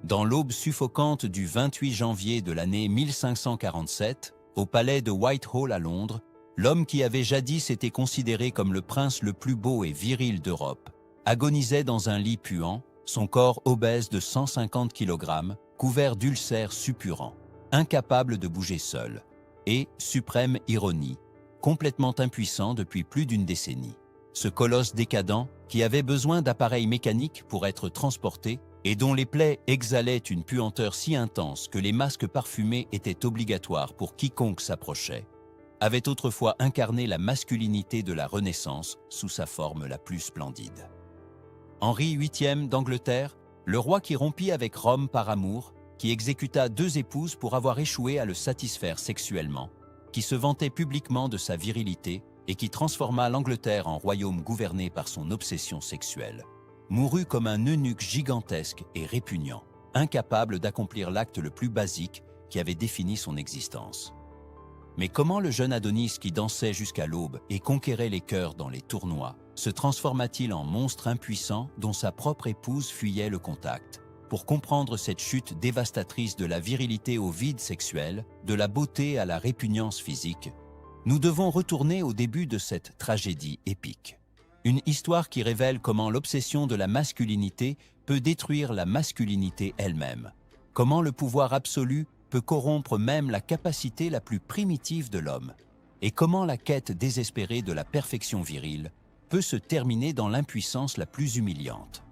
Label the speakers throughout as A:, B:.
A: Dans l'aube suffocante du 28 janvier de l'année 1547, au palais de Whitehall à Londres, l'homme qui avait jadis été considéré comme le prince le plus beau et viril d'Europe agonisait dans un lit puant, son corps obèse de 150 kg, couvert d'ulcères suppurants, incapable de bouger seul, et, suprême ironie, complètement impuissant depuis plus d'une décennie. Ce colosse décadent, qui avait besoin d'appareils mécaniques pour être transporté et dont les plaies exhalaient une puanteur si intense que les masques parfumés étaient obligatoires pour quiconque s'approchait, avait autrefois incarné la masculinité de la Renaissance sous sa forme la plus splendide. Henri VIII d'Angleterre, le roi qui rompit avec Rome par amour, qui exécuta 2 épouses pour avoir échoué à le satisfaire sexuellement, qui se vantait publiquement de sa virilité et qui transforma l'Angleterre en royaume gouverné par son obsession sexuelle, mourut comme un eunuque gigantesque et répugnant, incapable d'accomplir l'acte le plus basique qui avait défini son existence. Mais comment le jeune Adonis qui dansait jusqu'à l'aube et conquérait les cœurs dans les tournois se transforma-t-il en monstre impuissant dont sa propre épouse fuyait le contact, pour comprendre cette chute dévastatrice de la virilité au vide sexuel, de la beauté à la répugnance physique? Nous devons retourner au début de cette tragédie épique. Une histoire qui révèle comment l'obsession de la masculinité peut détruire la masculinité elle-même, comment le pouvoir absolu peut corrompre même la capacité la plus primitive de l'homme, et comment la quête désespérée de la perfection virile peut se terminer dans l'impuissance la plus humiliante.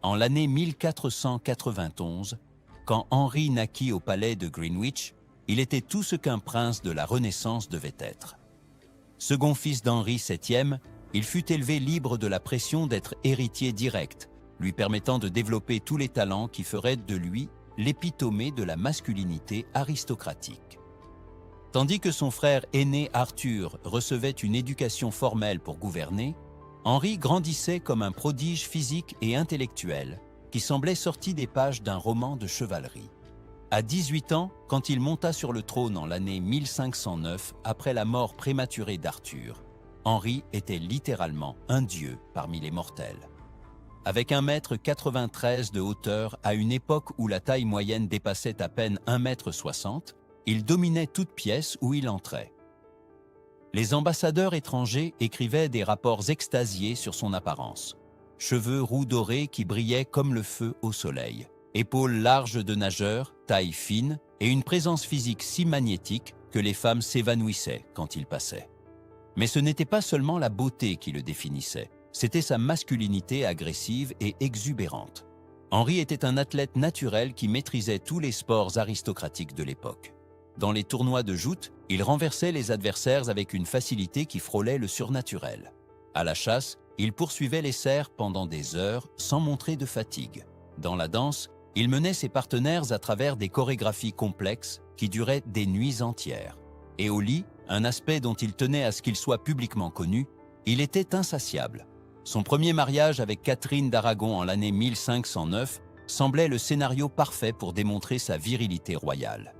A: En l'année 1491, quand Henri naquit au palais de Greenwich, il était tout ce qu'un prince de la Renaissance devait être. Second fils d'Henri VII, il fut élevé libre de la pression d'être héritier direct, lui permettant de développer tous les talents qui feraient de lui l'épitomée de la masculinité aristocratique. Tandis que son frère aîné Arthur recevait une éducation formelle pour gouverner, Henri grandissait comme un prodige physique et intellectuel qui semblait sorti des pages d'un roman de chevalerie. À 18 ans, quand il monta sur le trône en l'année 1509, après la mort prématurée d'Arthur, Henri était littéralement un dieu parmi les mortels. Avec 1,93 m de hauteur à une époque où la taille moyenne dépassait à peine 1,60 m, il dominait toute pièce où il entrait. Les ambassadeurs étrangers écrivaient des rapports extasiés sur son apparence. Cheveux roux dorés qui brillaient comme le feu au soleil, épaules larges de nageur, taille fine et une présence physique si magnétique que les femmes s'évanouissaient quand il passait. Mais ce n'était pas seulement la beauté qui le définissait, c'était sa masculinité agressive et exubérante. Henri était un athlète naturel qui maîtrisait tous les sports aristocratiques de l'époque. Dans les tournois de joute, il renversait les adversaires avec une facilité qui frôlait le surnaturel. À la chasse, il poursuivait les cerfs pendant des heures sans montrer de fatigue. Dans la danse, il menait ses partenaires à travers des chorégraphies complexes qui duraient des nuits entières. Et au lit, un aspect dont il tenait à ce qu'il soit publiquement connu, il était insatiable. Son premier mariage avec Catherine d'Aragon en l'année 1509 semblait le scénario parfait pour démontrer sa virilité royale.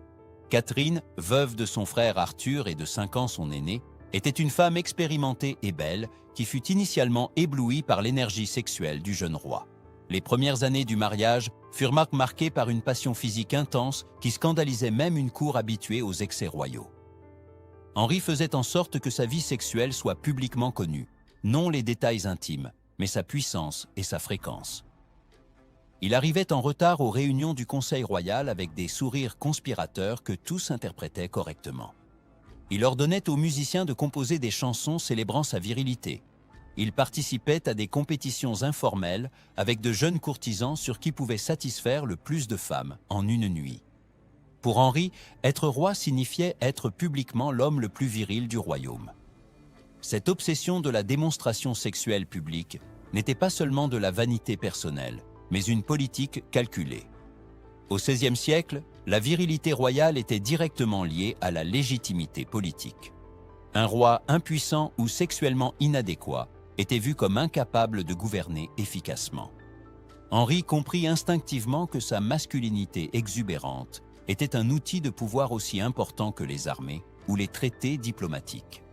A: Catherine, veuve de son frère Arthur et de 5 ans son aîné, était une femme expérimentée et belle qui fut initialement éblouie par l'énergie sexuelle du jeune roi. Les premières années du mariage furent marquées par une passion physique intense qui scandalisait même une cour habituée aux excès royaux. Henri faisait en sorte que sa vie sexuelle soit publiquement connue, non les détails intimes, mais sa puissance et sa fréquence. Il arrivait en retard aux réunions du Conseil royal avec des sourires conspirateurs que tous interprétaient correctement. Il ordonnait aux musiciens de composer des chansons célébrant sa virilité. Il participait à des compétitions informelles avec de jeunes courtisans sur qui pouvait satisfaire le plus de femmes en une nuit. Pour Henri, être roi signifiait être publiquement l'homme le plus viril du royaume. Cette obsession de la démonstration sexuelle publique n'était pas seulement de la vanité personnelle, mais une politique calculée. Au XVIe siècle, la virilité royale était directement liée à la légitimité politique. Un roi impuissant ou sexuellement inadéquat était vu comme incapable de gouverner efficacement. Henri comprit instinctivement que sa masculinité exubérante était un outil de pouvoir aussi important que les armées ou les traités diplomatiques.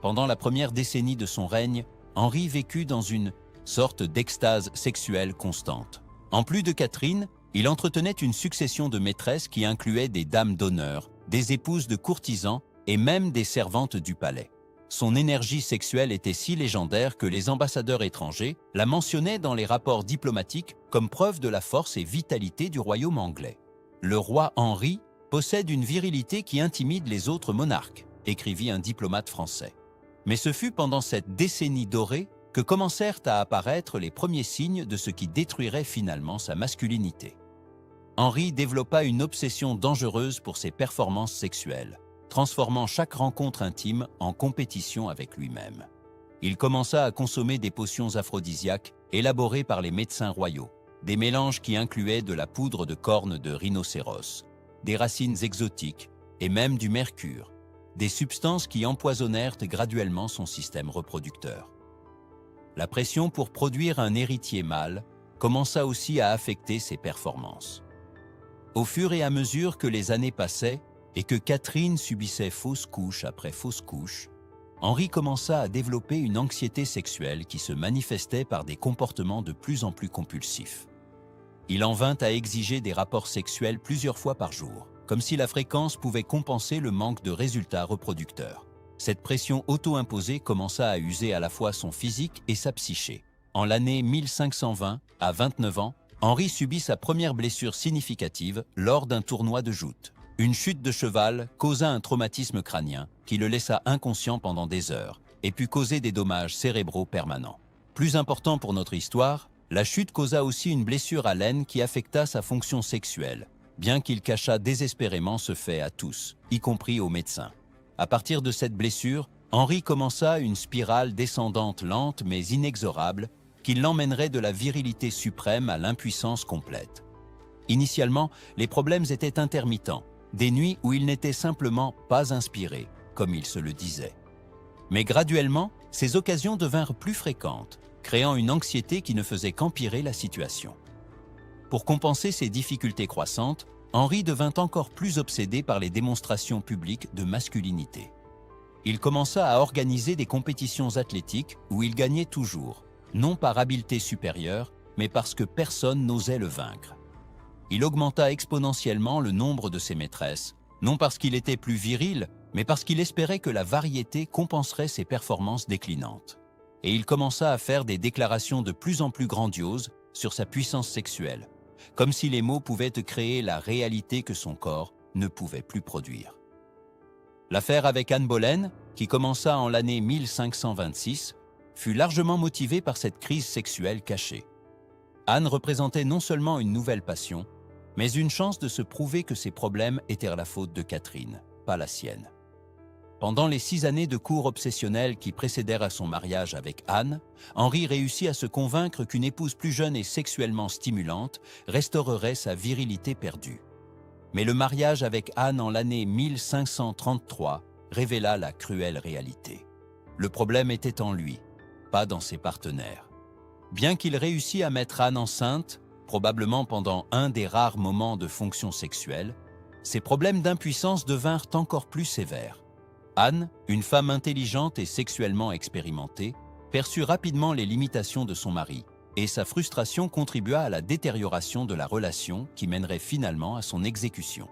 A: Pendant la première décennie de son règne, Henri vécut dans une sorte d'extase sexuelle constante. En plus de Catherine, Il entretenait une succession de maîtresses qui incluait des dames d'honneur, des épouses de courtisans et même des servantes du palais. Son énergie sexuelle était si légendaire que les ambassadeurs étrangers la mentionnaient dans les rapports diplomatiques comme preuve de la force et vitalité du royaume anglais. Le roi Henri possède une virilité qui intimide les autres monarques, écrivit un diplomate français. Mais ce fut pendant cette décennie dorée que commencèrent à apparaître les premiers signes de ce qui détruirait finalement sa masculinité. Henri développa une obsession dangereuse pour ses performances sexuelles, transformant chaque rencontre intime en compétition avec lui-même. Il commença à consommer des potions aphrodisiaques élaborées par les médecins royaux, des mélanges qui incluaient de la poudre de cornes de rhinocéros, des racines exotiques et même du mercure, des substances qui empoisonnèrent graduellement son système reproducteur. La pression pour produire un héritier mâle commença aussi à affecter ses performances. Au fur et à mesure que les années passaient et que Catherine subissait fausse couche après fausse couche, Henri commença à développer une anxiété sexuelle qui se manifestait par des comportements de plus en plus compulsifs. Il en vint à exiger des rapports sexuels plusieurs fois par jour, comme si la fréquence pouvait compenser le manque de résultats reproducteurs. Cette pression auto-imposée commença à user à la fois son physique et sa psyché. En l'année 1520, à 29 ans, Henri subit sa première blessure significative lors d'un tournoi de joute. Une chute de cheval causa un traumatisme crânien qui le laissa inconscient pendant des heures et put causer des dommages cérébraux permanents. Plus important pour notre histoire, la chute causa aussi une blessure à l'aine qui affecta sa fonction sexuelle, bien qu'il cachât désespérément ce fait à tous, y compris aux médecins. À partir de cette blessure, Henri commença une spirale descendante lente mais inexorable qui l'emmènerait de la virilité suprême à l'impuissance complète. Initialement, les problèmes étaient intermittents, des nuits où il n'était simplement pas inspiré, comme il se le disait. Mais graduellement, ces occasions devinrent plus fréquentes, créant une anxiété qui ne faisait qu'empirer la situation. Pour compenser ces difficultés croissantes, Henri devint encore plus obsédé par les démonstrations publiques de masculinité. Il commença à organiser des compétitions athlétiques où il gagnait toujours, non par habileté supérieure, mais parce que personne n'osait le vaincre. Il augmenta exponentiellement le nombre de ses maîtresses, non parce qu'il était plus viril, mais parce qu'il espérait que la variété compenserait ses performances déclinantes. Et il commença à faire des déclarations de plus en plus grandioses sur sa puissance sexuelle, comme si les mots pouvaient créer la réalité que son corps ne pouvait plus produire. L'affaire avec Anne Boleyn, qui commença en l'année 1526, fut largement motivée par cette crise sexuelle cachée. Anne représentait non seulement une nouvelle passion, mais une chance de se prouver que ses problèmes étaient la faute de Catherine, pas la sienne. Pendant les 6 années de cours obsessionnels qui précédèrent à son mariage avec Anne, Henri réussit à se convaincre qu'une épouse plus jeune et sexuellement stimulante restaurerait sa virilité perdue. Mais le mariage avec Anne en l'année 1533 révéla la cruelle réalité. Le problème était en lui, pas dans ses partenaires. Bien qu'il réussit à mettre Anne enceinte, probablement pendant un des rares moments de fonction sexuelle, ses problèmes d'impuissance devinrent encore plus sévères. Anne, une femme intelligente et sexuellement expérimentée, perçut rapidement les limitations de son mari, et sa frustration contribua à la détérioration de la relation qui mènerait finalement à son exécution.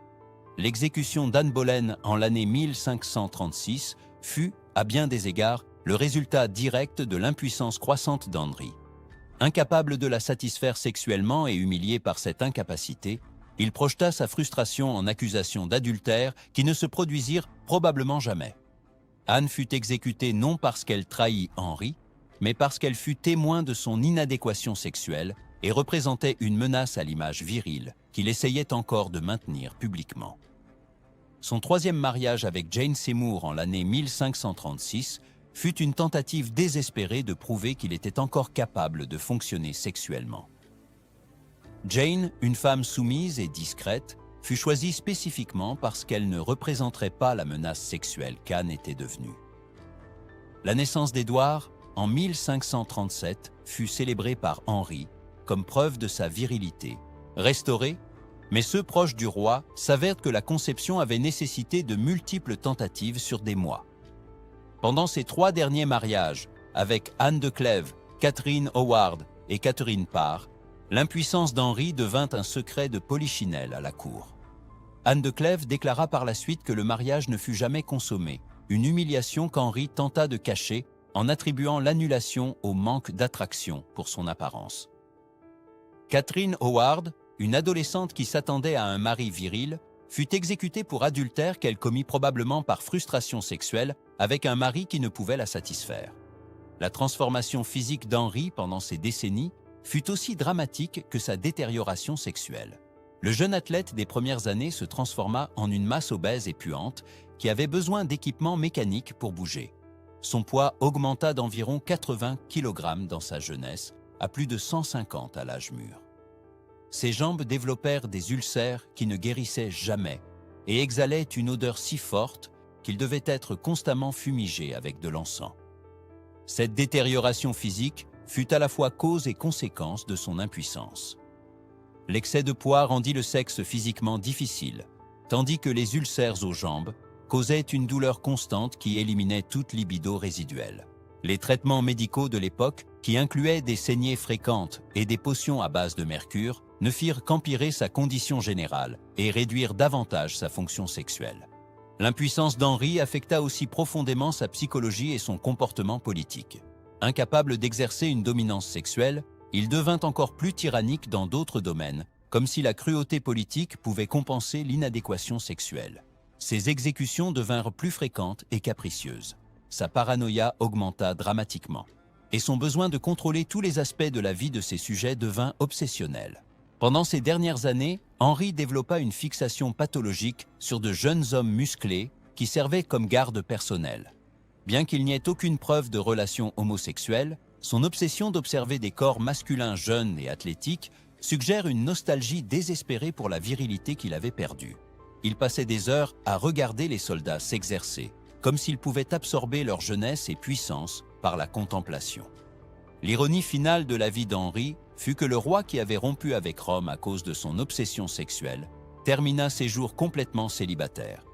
A: L'exécution d'Anne Boleyn en l'année 1536 fut, à bien des égards, le résultat direct de l'impuissance croissante d'Henri. Incapable de la satisfaire sexuellement et humilié par cette incapacité, il projeta sa frustration en accusations d'adultère qui ne se produisirent probablement jamais. Anne fut exécutée non parce qu'elle trahit Henri, mais parce qu'elle fut témoin de son inadéquation sexuelle et représentait une menace à l'image virile qu'il essayait encore de maintenir publiquement. Son 3e mariage avec Jane Seymour en l'année 1536 fut une tentative désespérée de prouver qu'il était encore capable de fonctionner sexuellement. Jane, une femme soumise et discrète, fut choisie spécifiquement parce qu'elle ne représenterait pas la menace sexuelle qu'Anne était devenue. La naissance d'Édouard, en 1537, fut célébrée par Henri comme preuve de sa virilité, restaurée, mais ceux proches du roi s'avèrent que la conception avait nécessité de multiples tentatives sur des mois. Pendant ses 3 derniers mariages, avec Anne de Clèves, Catherine Howard et Catherine Parr, L'impuissance d'Henri devint un secret de polichinelle à la cour. Anne de Clèves déclara par la suite que le mariage ne fut jamais consommé, une humiliation qu'Henri tenta de cacher en attribuant l'annulation au manque d'attraction pour son apparence. Catherine Howard, une adolescente qui s'attendait à un mari viril, fut exécutée pour adultère qu'elle commit probablement par frustration sexuelle avec un mari qui ne pouvait la satisfaire. La transformation physique d'Henri pendant ces décennies fut aussi dramatique que sa détérioration sexuelle. Le jeune athlète des premières années se transforma en une masse obèse et puante qui avait besoin d'équipements mécaniques pour bouger. Son poids augmenta d'environ 80 kg dans sa jeunesse, à plus de 150 à l'âge mûr. Ses jambes développèrent des ulcères qui ne guérissaient jamais et exhalaient une odeur si forte qu'il devait être constamment fumigé avec de l'encens. Cette détérioration physique fut à la fois cause et conséquence de son impuissance. L'excès de poids rendit le sexe physiquement difficile, tandis que les ulcères aux jambes causaient une douleur constante qui éliminait toute libido résiduelle. Les traitements médicaux de l'époque, qui incluaient des saignées fréquentes et des potions à base de mercure, ne firent qu'empirer sa condition générale et réduire davantage sa fonction sexuelle. L'impuissance d'Henri affecta aussi profondément sa psychologie et son comportement politique. Incapable d'exercer une dominance sexuelle, il devint encore plus tyrannique dans d'autres domaines, comme si la cruauté politique pouvait compenser l'inadéquation sexuelle. Ses exécutions devinrent plus fréquentes et capricieuses. Sa paranoïa augmenta dramatiquement, et son besoin de contrôler tous les aspects de la vie de ses sujets devint obsessionnel. Pendant ces dernières années, Henri développa une fixation pathologique sur de jeunes hommes musclés qui servaient comme garde personnel. Bien qu'il n'y ait aucune preuve de relation homosexuelle, son obsession d'observer des corps masculins jeunes et athlétiques suggère une nostalgie désespérée pour la virilité qu'il avait perdue. Il passait des heures à regarder les soldats s'exercer, comme s'ils pouvaient absorber leur jeunesse et puissance par la contemplation. L'ironie finale de la vie d'Henri fut que le roi qui avait rompu avec Rome à cause de son obsession sexuelle termina ses jours complètement célibataire.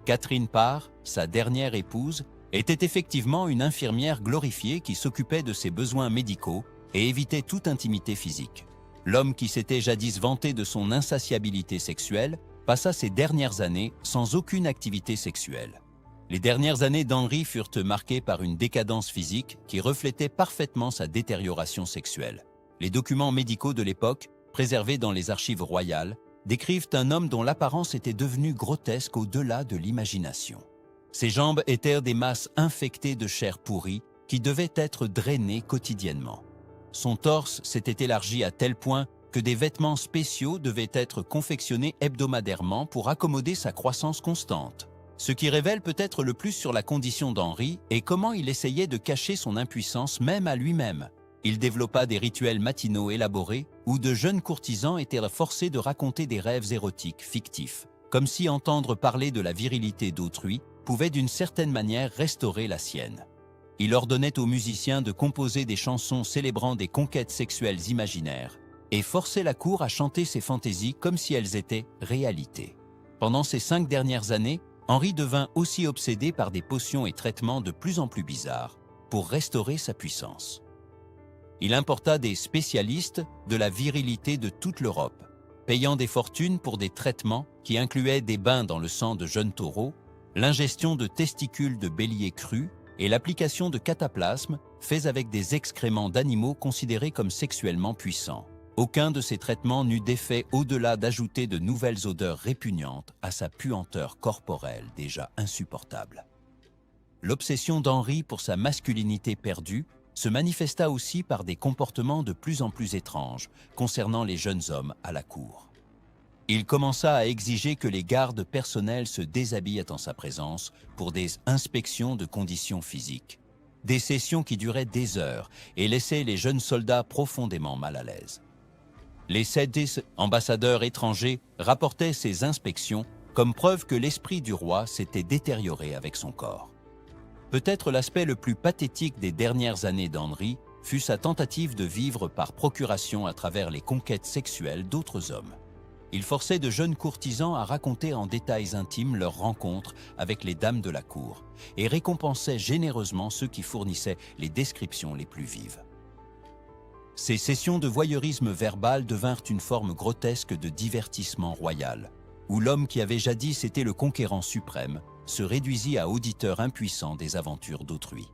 A: Catherine Parr, sa dernière épouse, était effectivement une infirmière glorifiée qui s'occupait de ses besoins médicaux et évitait toute intimité physique. L'homme qui s'était jadis vanté de son insatiabilité sexuelle passa ses dernières années sans aucune activité sexuelle. Les dernières années d'Henri furent marquées par une décadence physique qui reflétait parfaitement sa détérioration sexuelle. Les documents médicaux de l'époque, préservés dans les archives royales, décrivent un homme dont l'apparence était devenue grotesque au-delà de l'imagination. Ses jambes étaient des masses infectées de chair pourrie qui devaient être drainées quotidiennement. Son torse s'était élargi à tel point que des vêtements spéciaux devaient être confectionnés hebdomadairement pour accommoder sa croissance constante. Ce qui révèle peut-être le plus sur la condition d'Henri et comment il essayait de cacher son impuissance même à lui-même. Il développa des rituels matinaux élaborés où de jeunes courtisans étaient forcés de raconter des rêves érotiques fictifs, comme si entendre parler de la virilité d'autrui pouvait d'une certaine manière restaurer la sienne. Il ordonnait aux musiciens de composer des chansons célébrant des conquêtes sexuelles imaginaires et forçait la cour à chanter ses fantaisies comme si elles étaient réalité. Pendant ces 5 dernières années, Henri devint aussi obsédé par des potions et traitements de plus en plus bizarres pour restaurer sa puissance. Il importa des spécialistes de la virilité de toute l'Europe, payant des fortunes pour des traitements qui incluaient des bains dans le sang de jeunes taureaux, l'ingestion de testicules de bélier crus et l'application de cataplasmes faits avec des excréments d'animaux considérés comme sexuellement puissants. Aucun de ces traitements n'eut d'effet au-delà d'ajouter de nouvelles odeurs répugnantes à sa puanteur corporelle déjà insupportable. L'obsession d'Henri pour sa masculinité perdue se manifesta aussi par des comportements de plus en plus étranges concernant les jeunes hommes à la cour. Il commença à exiger que les gardes personnels se déshabillent en sa présence pour des inspections de conditions physiques, des sessions qui duraient des heures et laissaient les jeunes soldats profondément mal à l'aise. Les 7 ambassadeurs étrangers rapportaient ces inspections comme preuve que l'esprit du roi s'était détérioré avec son corps. Peut-être l'aspect le plus pathétique des dernières années d'Henri fut sa tentative de vivre par procuration à travers les conquêtes sexuelles d'autres hommes. Il forçait de jeunes courtisans à raconter en détails intimes leurs rencontres avec les dames de la cour et récompensait généreusement ceux qui fournissaient les descriptions les plus vives. Ces sessions de voyeurisme verbal devinrent une forme grotesque de divertissement royal, où l'homme qui avait jadis été le conquérant suprême se réduisit à auditeur impuissant des aventures d'autrui.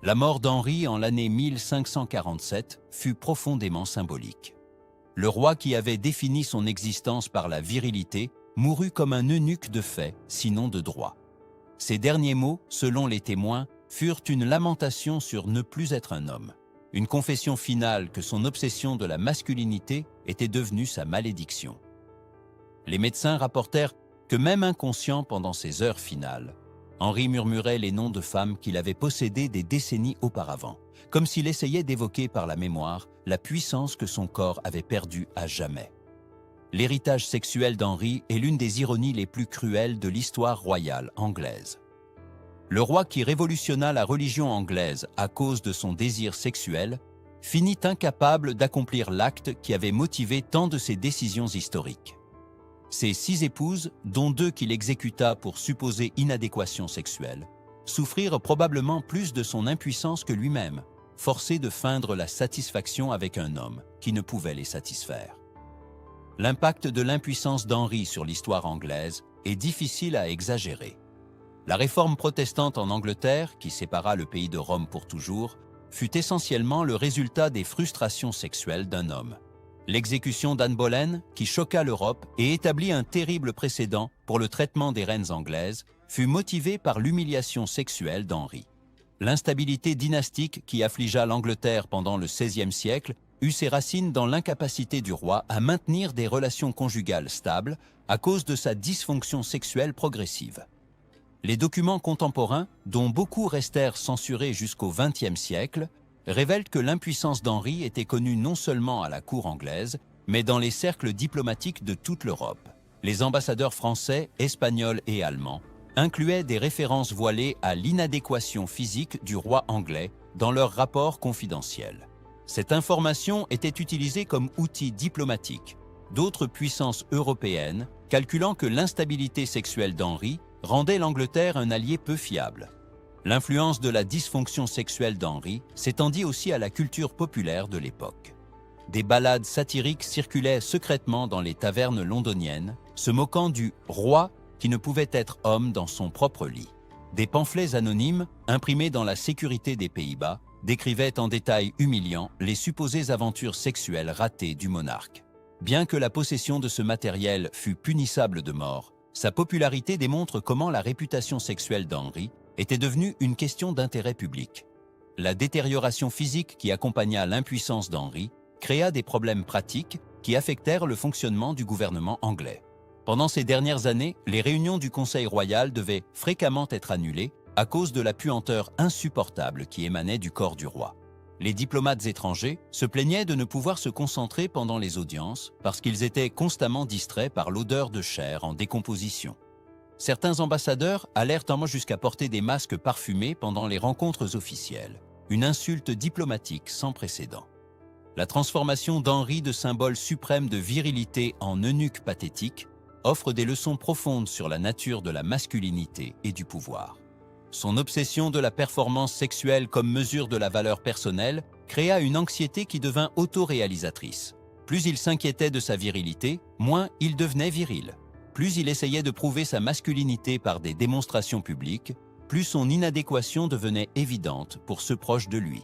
A: La mort d'Henri en l'année 1547 fut profondément symbolique. Le roi qui avait défini son existence par la virilité mourut comme un eunuque de fait, sinon de droit. Ses derniers mots, selon les témoins, furent une lamentation sur ne plus être un homme, une confession finale que son obsession de la masculinité était devenue sa malédiction. Les médecins rapportèrent que même inconscient pendant ces heures finales, Henri murmurait les noms de femmes qu'il avait possédées des décennies auparavant, comme s'il essayait d'évoquer par la mémoire la puissance que son corps avait perdue à jamais. L'héritage sexuel d'Henri est l'une des ironies les plus cruelles de l'histoire royale anglaise. Le roi qui révolutionna la religion anglaise à cause de son désir sexuel finit incapable d'accomplir l'acte qui avait motivé tant de ses décisions historiques. Ses 6 épouses, dont 2 qu'il exécuta pour supposée inadéquation sexuelle, souffrirent probablement plus de son impuissance que lui-même, forcé de feindre la satisfaction avec un homme qui ne pouvait les satisfaire. L'impact de l'impuissance d'Henri sur l'histoire anglaise est difficile à exagérer. La réforme protestante en Angleterre, qui sépara le pays de Rome pour toujours, fut essentiellement le résultat des frustrations sexuelles d'un homme. L'exécution d'Anne Boleyn, qui choqua l'Europe et établit un terrible précédent pour le traitement des reines anglaises, fut motivée par l'humiliation sexuelle d'Henri. L'instabilité dynastique qui affligea l'Angleterre pendant le XVIe siècle eut ses racines dans l'incapacité du roi à maintenir des relations conjugales stables à cause de sa dysfonction sexuelle progressive. Les documents contemporains, dont beaucoup restèrent censurés jusqu'au XXe siècle, révèlent que l'impuissance d'Henri était connue non seulement à la cour anglaise, mais dans les cercles diplomatiques de toute l'Europe. Les ambassadeurs français, espagnols et allemands incluaient des références voilées à l'inadéquation physique du roi anglais dans leurs rapports confidentiels. Cette information était utilisée comme outil diplomatique. D'autres puissances européennes, calculant que l'instabilité sexuelle d'Henri rendait l'Angleterre un allié peu fiable. L'influence de la dysfonction sexuelle d'Henri s'étendit aussi à la culture populaire de l'époque. Des ballades satiriques circulaient secrètement dans les tavernes londoniennes, se moquant du « roi » qui ne pouvait être homme dans son propre lit. Des pamphlets anonymes, imprimés dans la sécurité des Pays-Bas, décrivaient en détail humiliant les supposées aventures sexuelles ratées du monarque. Bien que la possession de ce matériel fût punissable de mort, sa popularité démontre comment la réputation sexuelle d'Henri était devenue une question d'intérêt public. La détérioration physique qui accompagna l'impuissance d'Henri créa des problèmes pratiques qui affectèrent le fonctionnement du gouvernement anglais. Pendant ces dernières années, les réunions du Conseil royal devaient fréquemment être annulées à cause de la puanteur insupportable qui émanait du corps du roi. Les diplomates étrangers se plaignaient de ne pouvoir se concentrer pendant les audiences parce qu'ils étaient constamment distraits par l'odeur de chair en décomposition. Certains ambassadeurs allèrent jusqu'à porter des masques parfumés pendant les rencontres officielles, une insulte diplomatique sans précédent. La transformation d'Henri de symbole suprême de virilité en eunuque pathétique offre des leçons profondes sur la nature de la masculinité et du pouvoir. Son obsession de la performance sexuelle comme mesure de la valeur personnelle créa une anxiété qui devint autoréalisatrice. Plus il s'inquiétait de sa virilité, moins il devenait viril. Plus il essayait de prouver sa masculinité par des démonstrations publiques, plus son inadéquation devenait évidente pour ceux proches de lui.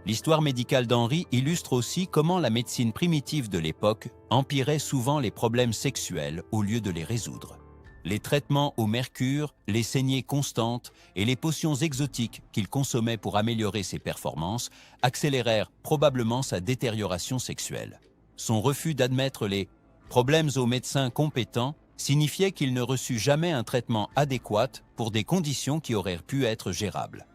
A: L'histoire médicale d'Henri illustre aussi comment la médecine primitive de l'époque empirait souvent les problèmes sexuels au lieu de les résoudre. Les traitements au mercure, les saignées constantes et les potions exotiques qu'il consommait pour améliorer ses performances accélérèrent probablement sa détérioration sexuelle. Son refus d'admettre les problèmes aux médecins compétents signifiait qu'il ne reçut jamais un traitement adéquat pour des conditions qui auraient pu être gérables.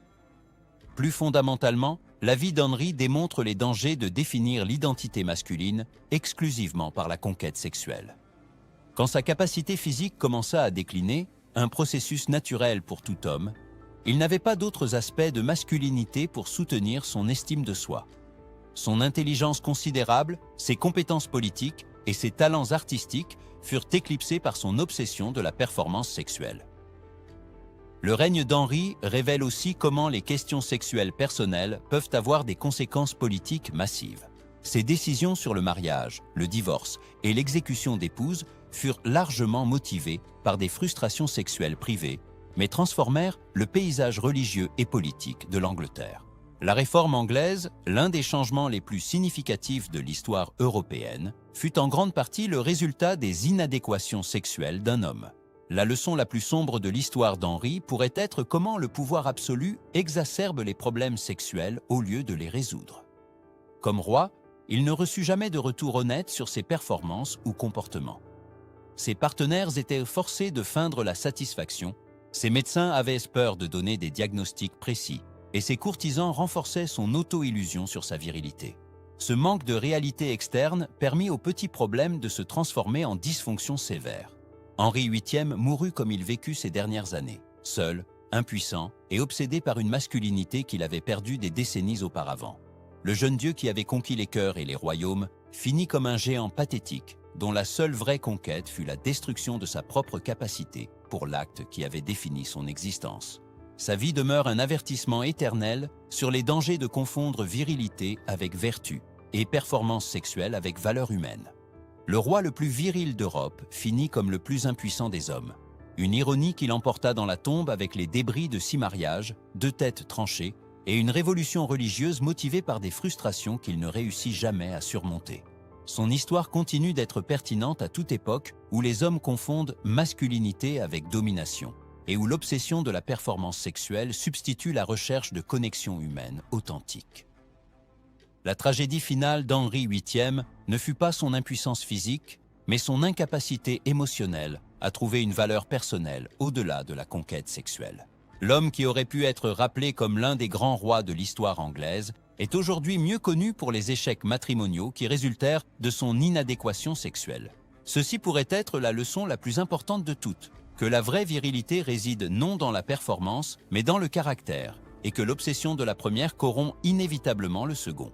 A: Plus fondamentalement, la vie d'Henri démontre les dangers de définir l'identité masculine exclusivement par la conquête sexuelle. Quand sa capacité physique commença à décliner, un processus naturel pour tout homme, il n'avait pas d'autres aspects de masculinité pour soutenir son estime de soi. Son intelligence considérable, ses compétences politiques et ses talents artistiques furent éclipsés par son obsession de la performance sexuelle. Le règne d'Henri révèle aussi comment les questions sexuelles personnelles peuvent avoir des conséquences politiques massives. Ses décisions sur le mariage, le divorce et l'exécution d'épouses furent largement motivées par des frustrations sexuelles privées, mais transformèrent le paysage religieux et politique de l'Angleterre. La réforme anglaise, l'un des changements les plus significatifs de l'histoire européenne, fut en grande partie le résultat des inadéquations sexuelles d'un homme. La leçon la plus sombre de l'histoire d'Henri pourrait être comment le pouvoir absolu exacerbe les problèmes sexuels au lieu de les résoudre. Comme roi, il ne reçut jamais de retour honnête sur ses performances ou comportements. Ses partenaires étaient forcés de feindre la satisfaction, ses médecins avaient peur de donner des diagnostics précis, et ses courtisans renforçaient son auto-illusion sur sa virilité. Ce manque de réalité externe permit aux petits problèmes de se transformer en dysfonctions sévères. Henri VIII mourut comme il vécut ses dernières années, seul, impuissant et obsédé par une masculinité qu'il avait perdue des décennies auparavant. Le jeune dieu qui avait conquis les cœurs et les royaumes finit comme un géant pathétique, dont la seule vraie conquête fut la destruction de sa propre capacité pour l'acte qui avait défini son existence. Sa vie demeure un avertissement éternel sur les dangers de confondre virilité avec vertu et performance sexuelle avec valeur humaine. Le roi le plus viril d'Europe finit comme le plus impuissant des hommes. Une ironie qui l'emporta dans la tombe avec les débris de 6 mariages, 2 têtes tranchées et une révolution religieuse motivée par des frustrations qu'il ne réussit jamais à surmonter. Son histoire continue d'être pertinente à toute époque où les hommes confondent masculinité avec domination et où l'obsession de la performance sexuelle substitue la recherche de connexions humaines authentiques. La tragédie finale d'Henri VIII ne fut pas son impuissance physique, mais son incapacité émotionnelle à trouver une valeur personnelle au-delà de la conquête sexuelle. L'homme qui aurait pu être rappelé comme l'un des grands rois de l'histoire anglaise est aujourd'hui mieux connu pour les échecs matrimoniaux qui résultèrent de son inadéquation sexuelle. Ceci pourrait être la leçon la plus importante de toutes, que la vraie virilité réside non dans la performance, mais dans le caractère, et que l'obsession de la première corrompt inévitablement le second.